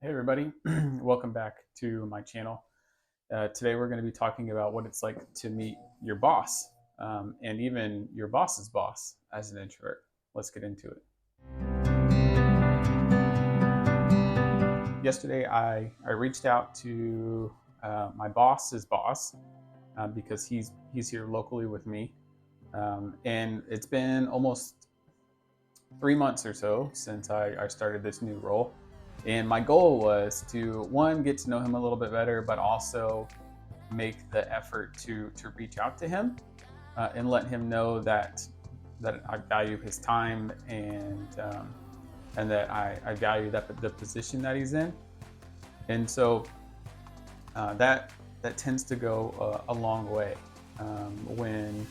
Hey everybody, welcome back to my channel. Today we're going to be talking about what it's like to meet your boss and even your boss's boss as an introvert. Let's get into it. Yesterday I reached out to my boss's boss because he's here locally with me, and it's been almost 3 months or so since I started this new role. And my goal was to, one, get to know him a little bit better, but also make the effort to reach out to him and let him know that I value his time and that I value the position that he's in. And so that tends to go a long way when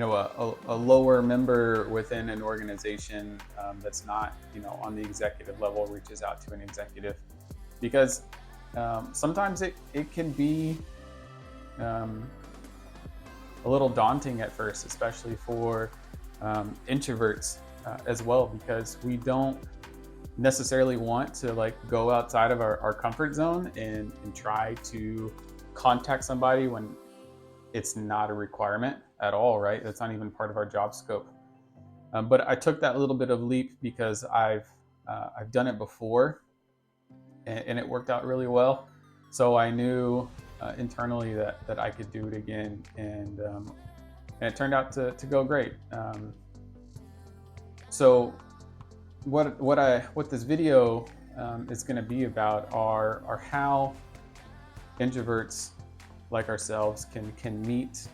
a lower member within an organization that's not on the executive level reaches out to an executive, because sometimes it can be a little daunting at first, especially for introverts as well, because we don't necessarily want to go outside of our comfort zone and try to contact somebody when it's not a requirement at all, right? That's not even part of our job scope. But I took that little bit of leap because I've done it before, and it worked out really well. So I knew internally that I could do it again, and it turned out to go great. So what this video is going to be about are how introverts like ourselves can meet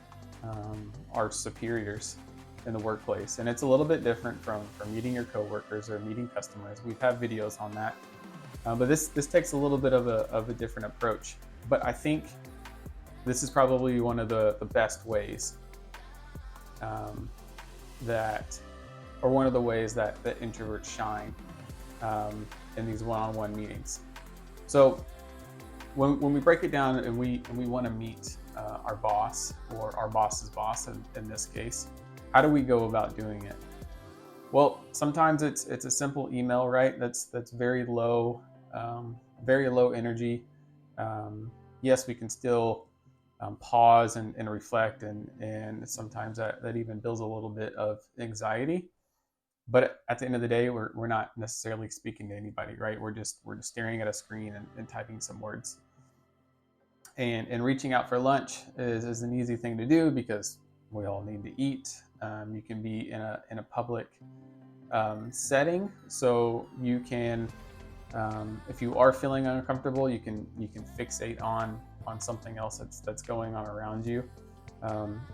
our superiors in the workplace. And it's a little bit different from meeting your coworkers or meeting customers. We've had videos on that, but this takes a little bit of a different approach. But I think this is probably one of the best ways one of the ways that introverts shine in these one-on-one meetings. So when we break it down and we want to meet our boss or our boss's boss in this case, how do we go about doing it? Well, sometimes it's a simple email, right? That's very low energy. Yes, we can still pause and reflect, and sometimes that even builds a little bit of anxiety. But at the end of the day, we're not necessarily speaking to anybody, right? We're just staring at a screen and typing some words. And reaching out for lunch is an easy thing to do because we all need to eat. You can be in a public setting, so you can, if you are feeling uncomfortable, you can fixate on something else that's going on around you.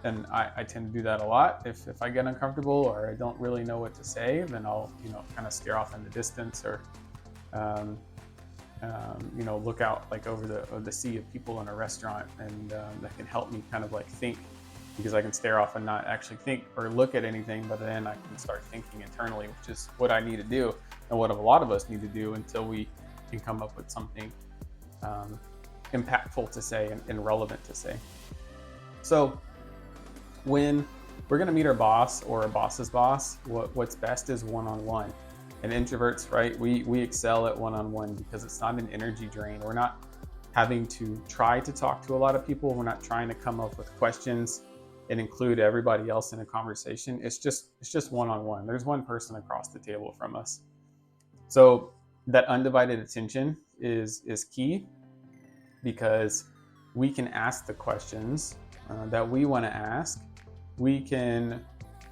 And I tend to do that a lot. If I get uncomfortable or I don't really know what to say, then I'll kind of stare off in the distance, or look out over the sea of people in a restaurant, and that can help me kind of think, because I can stare off and not actually think or look at anything, but then I can start thinking internally, which is what I need to do and what a lot of us need to do until we can come up with something impactful to say and relevant to say. So when we're going to meet our boss or our boss's boss, what's best is one-on-one. And introverts, right, we excel at one-on-one because it's not an energy drain. We're not having to try to talk to a lot of people. We're not trying to come up with questions and include everybody else in a conversation. It's just one-on-one. There's one person across the table from us. So that undivided attention is key, because we can ask the questions that we want to ask. We can,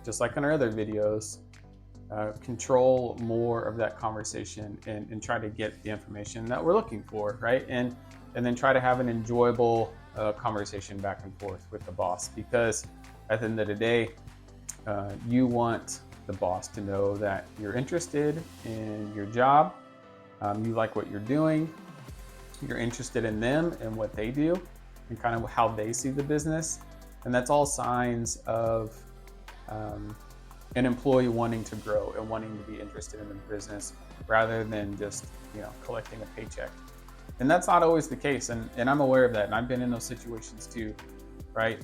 just like in our other videos, control more of that conversation and try to get the information that we're looking for, right? And then try to have an enjoyable conversation back and forth with the boss, because at the end of the day, you want the boss to know that you're interested in your job, you like what you're doing, you're interested in them and what they do and kind of how they see the business. And that's all signs of an employee wanting to grow and wanting to be interested in the business, rather than just collecting a paycheck. And that's not always the case, and I'm aware of that, and I've been in those situations too, right?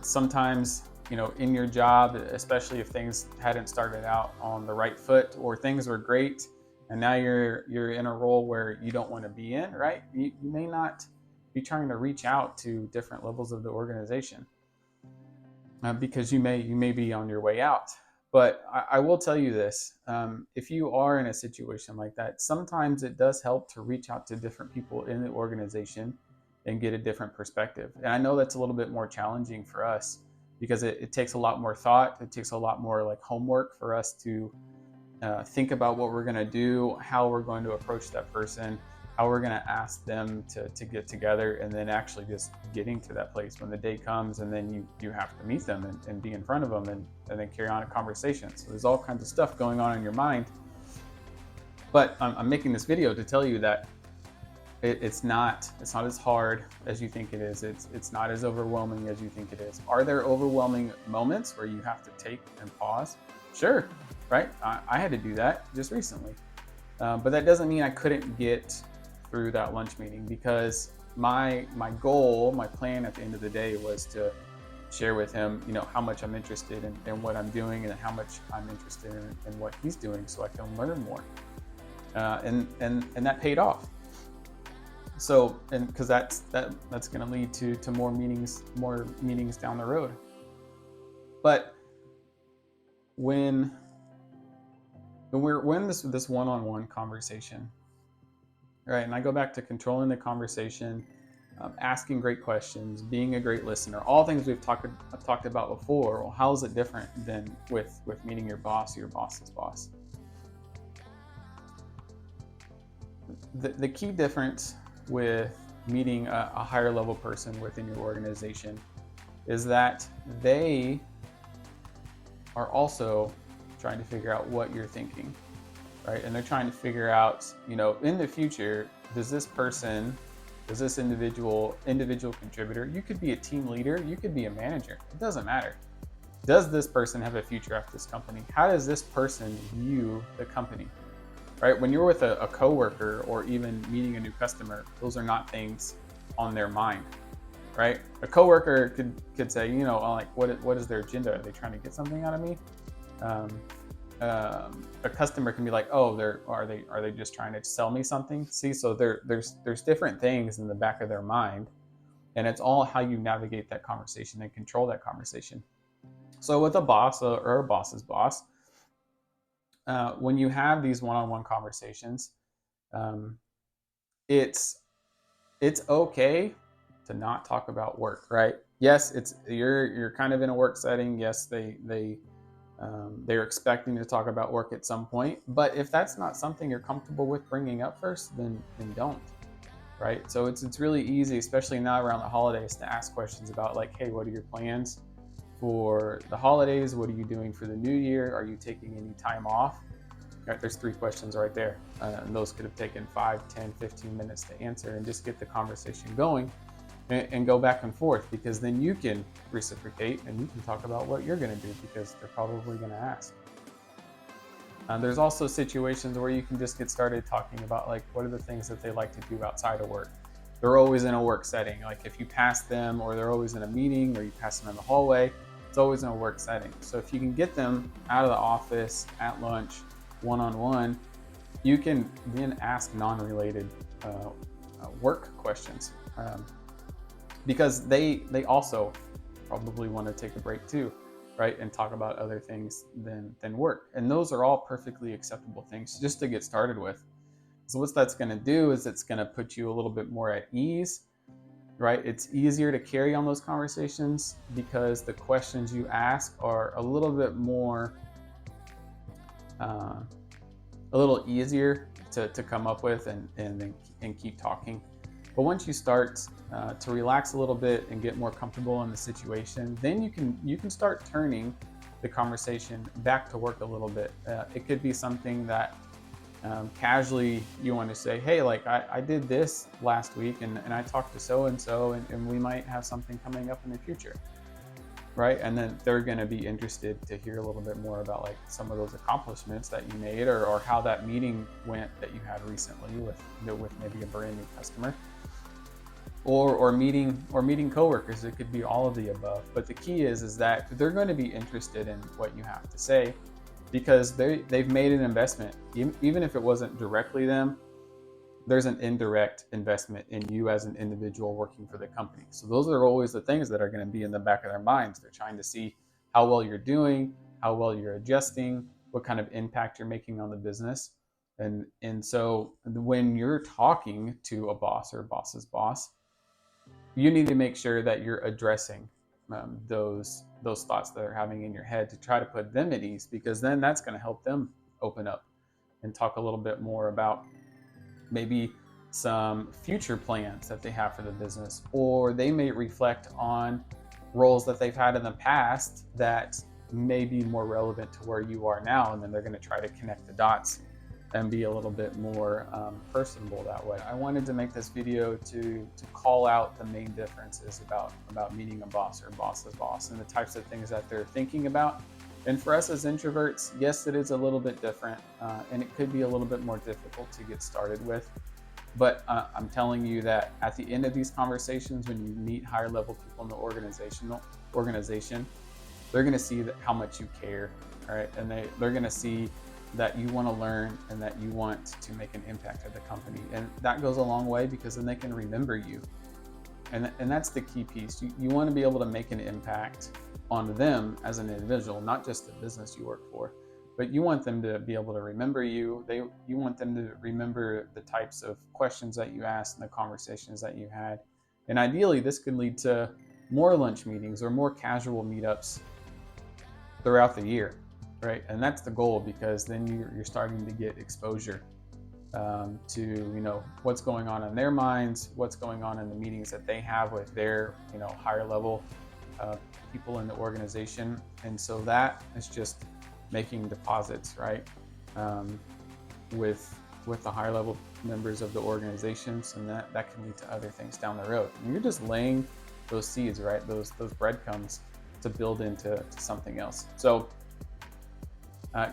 Sometimes in your job, especially if things hadn't started out on the right foot or things were great, and now you're in a role where you don't want to be in, right? You may not be trying to reach out to different levels of the organization because you may be on your way out. But I will tell you this: if you are in a situation like that, sometimes it does help to reach out to different people in the organization and get a different perspective. And I know that's a little bit more challenging for us because it takes a lot more thought. It takes a lot more like homework for us to think about what we're going to do, how we're going to approach that person, how we're going to ask them to get together, and then actually just getting to that place when the day comes, and then you have to meet them and be in front of them and then carry on a conversation. So there's all kinds of stuff going on in your mind. But I'm making this video to tell you that it's not as hard as you think it is. It's not as overwhelming as you think it is. Are there overwhelming moments where you have to take and pause? Sure, right? I had to do that just recently. But that doesn't mean I couldn't get through that lunch meeting, because my goal, my plan at the end of the day was to share with him, how much I'm interested in what I'm doing and how much I'm interested in what he's doing, so I can learn more. And that paid off. So, and because that's going to lead to more meetings down the road. But when we're in this one-on-one conversation, right? And I go back to controlling the conversation, asking great questions, being a great listener, all things we've talked about before. Well, how is it different than with meeting your boss or your boss's boss? The key difference with meeting a higher level person within your organization is that they are also trying to figure out what you're thinking, right? And they're trying to figure out, in the future, does this individual contributor, you could be a team leader, you could be a manager, it doesn't matter. Does this person have a future at this company? How does this person view the company? Right? When you're with a coworker or even meeting a new customer, those are not things on their mind, right? A coworker could say, like, what is their agenda? Are they trying to get something out of me? A customer can be like, oh, are they just trying to sell me something? See, so there's different things in the back of their mind, and it's all how you navigate that conversation and control that conversation. So with a boss or a boss's boss, when you have these one-on-one conversations, it's okay to not talk about work, right? Yes, you're kind of in a work setting. Yes, they're expecting to talk about work at some point, but if that's not something you're comfortable with bringing up first, then don't, right? So it's really easy, especially now around the holidays, to ask questions about like, hey, what are your plans for the holidays? What are you doing for the new year? Are you taking any time off? Right, there's 3 questions right there. And those could have taken 5, 10, 15 minutes to answer, and just get the conversation going and go back and forth, because then you can reciprocate and you can talk about what you're going to do, because they're probably going to ask. There's also situations where you can just get started talking about like, what are the things that they like to do outside of work. They're always in a work setting. Like if you pass them, or they're always in a meeting, or you pass them in the hallway, it's always in a work setting. So if you can get them out of the office at lunch, one-on-one, you can then ask non-related work questions, because they also probably want to take a break too, right? And talk about other things than work. And those are all perfectly acceptable things just to get started with. So what that's going to do is it's going to put you a little bit more at ease, right? It's easier to carry on those conversations because the questions you ask are a little bit more a little easier to come up with and keep talking. But once you start to relax a little bit and get more comfortable in the situation, then you can start turning the conversation back to work a little bit. It could be something that casually you want to say, hey, like I did this last week and I talked to so-and-so and we might have something coming up in the future. Right? And then they're going to be interested to hear a little bit more about like some of those accomplishments that you made, or how that meeting went that you had recently with maybe a brand new customer. or meeting coworkers. It could be all of the above. But the key is that they're going to be interested in what you have to say because they've made an investment. Even if it wasn't directly them, there's an indirect investment in you as an individual working for the company. So those are always the things that are going to be in the back of their minds. They're trying to see how well you're doing, how well you're adjusting, what kind of impact you're making on the business. And so when you're talking to a boss or a boss's boss, you need to make sure that you're addressing those thoughts that are having in your head to try to put them at ease, because then that's going to help them open up and talk a little bit more about maybe some future plans that they have for the business, or they may reflect on roles that they've had in the past that may be more relevant to where you are now, and then they're going to try to connect the dots and be a little bit more personable that way. I wanted to make this video to call out the main differences about meeting a boss or a boss's boss and the types of things that they're thinking about. And for us as introverts, yes, it is a little bit different, and it could be a little bit more difficult to get started with. But I'm telling you that at the end of these conversations, when you meet higher level people in the organization, they're going to see how much you care, all right? And they're going to see that you want to learn and that you want to make an impact at the company. And that goes a long way, because then they can remember you. And that's the key piece. You want to be able to make an impact on them as an individual, not just the business you work for, but you want them to be able to remember you. You want them to remember the types of questions that you asked and the conversations that you had. And ideally, this could lead to more lunch meetings or more casual meetups throughout the year, right? And that's the goal, because then you're starting to get exposure to what's going on in their minds, what's going on in the meetings that they have with their higher level people in the organization. And so that is just making deposits, right, with the higher level members of the organizations, and that can lead to other things down the road. And you're just laying those seeds, right, those breadcrumbs to build into something else. So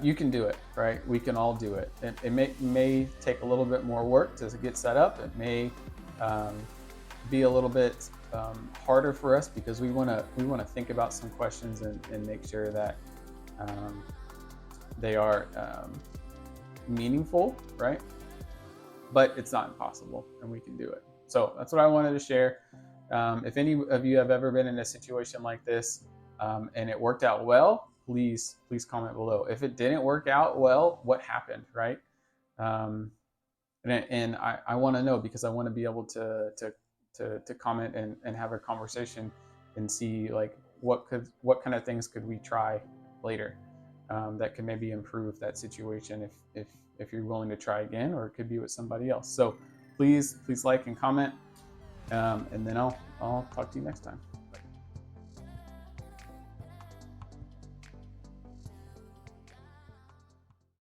you can do it, right? We can all do it. It may take a little bit more work to get set up. It may be a little bit harder for us, because we want to think about some questions and make sure that they are meaningful, right? But it's not impossible, and we can do it. So that's what I wanted to share. If any of you have ever been in a situation like this and it worked out well, please comment below. If it didn't work out well, what happened, right? And I want to know, because I want to be able to comment and have a conversation and see like what kind of things could we try later that could maybe improve that situation if you're willing to try again, or it could be with somebody else. So please like and comment, and then I'll talk to you next time.